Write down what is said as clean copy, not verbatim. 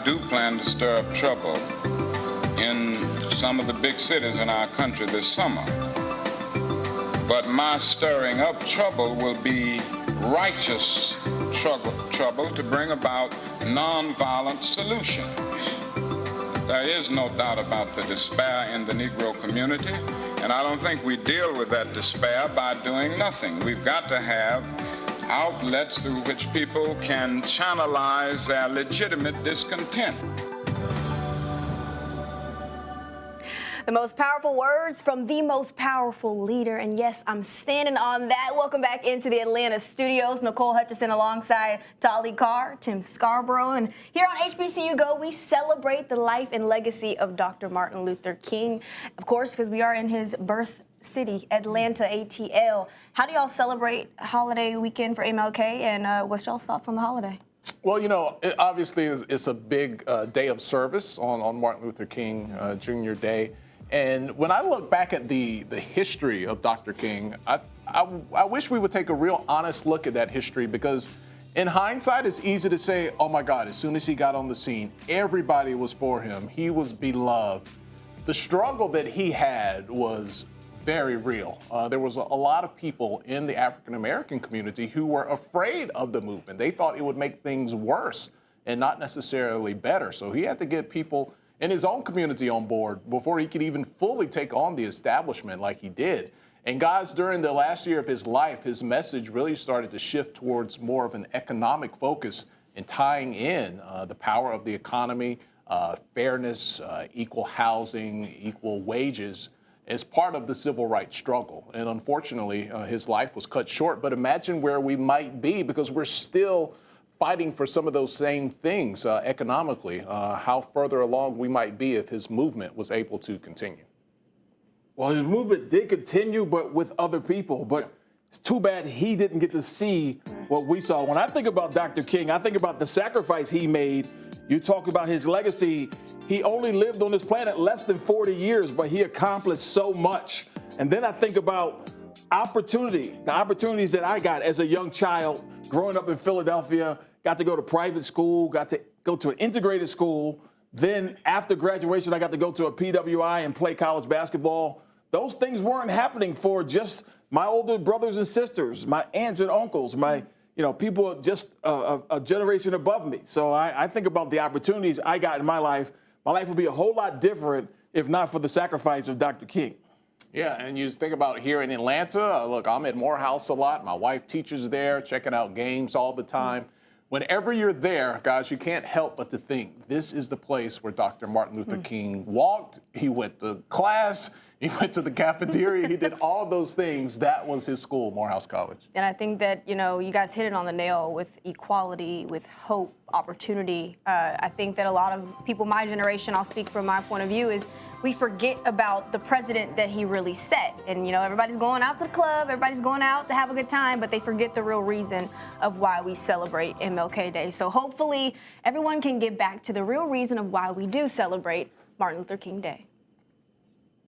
do plan to stir up trouble in some of the big cities in our country this summer. But my stirring up trouble will be righteous trouble to bring about nonviolent solutions. There is no doubt about the despair in the Negro community, and I don't think we deal with that despair by doing nothing. We've got to have outlets through which people can channelize their legitimate discontent. The most powerful words from the most powerful leader. And yes, I'm standing on that. Welcome back into the Atlanta studios. Nicole Hutchison alongside Tolly Carr, Tim Scarborough. And here on HBCU GO, we celebrate the life and legacy of Dr. Martin Luther King. Of course, because we are in his birth city, Atlanta, ATL. How do y'all celebrate holiday weekend for MLK? And what's y'all's thoughts on the holiday? Well, you know, obviously it's a big day of service on Martin Luther King Jr. Day. And when I look back at the history of Dr. King, I wish we would take a real honest look at that history, because in hindsight, it's easy to say, oh my God, as soon as he got on the scene, everybody was for him. He was beloved. The struggle that he had was very real. There was a lot of people in the African-American community who were afraid of the movement. They thought it would make things worse and not necessarily better. So he had to get people in his own community on board before he could even fully take on the establishment like he did. And guys, during the last year of his life, his message really started to shift towards more of an economic focus and tying in the power of the economy, fairness, equal housing, equal wages as part of the civil rights struggle. And unfortunately, his life was cut short. But imagine where we might be, because we're still fighting for some of those same things economically, how further along we might be if his movement was able to continue. Well, his movement did continue, but with other people. But it's too bad he didn't get to see what we saw. When I think about Dr. King, I think about the sacrifice he made. You talk about his legacy. He only lived on this planet less than 40 years, but he accomplished so much. And then I think about opportunity, the opportunities that I got as a young child growing up in Philadelphia. Got to go to private school, got to go to an integrated school. Then after graduation, I got to go to a PWI and play college basketball. Those things weren't happening for just my older brothers and sisters, my aunts and uncles, my people just a generation above me. So I think about the opportunities I got in my life. My life would be a whole lot different if not for the sacrifice of Dr. King. Yeah, and you just think about here in Atlanta, look, I'm at Morehouse a lot. My wife teaches there, checking out games all the time. Whenever you're there, guys, you can't help but to think this is the place where Dr. Martin Luther King walked. He went to class. He went to the cafeteria. He did all those things. That was his school, Morehouse College. And I think that, you guys hit it on the nail with equality, with hope, opportunity. I think that a lot of people, my generation, I'll speak from my point of view, is we forget about the president that he really set. And, everybody's going out to the club, everybody's going out to have a good time, but they forget the real reason of why we celebrate MLK Day. So hopefully everyone can get back to the real reason of why we do celebrate Martin Luther King Day.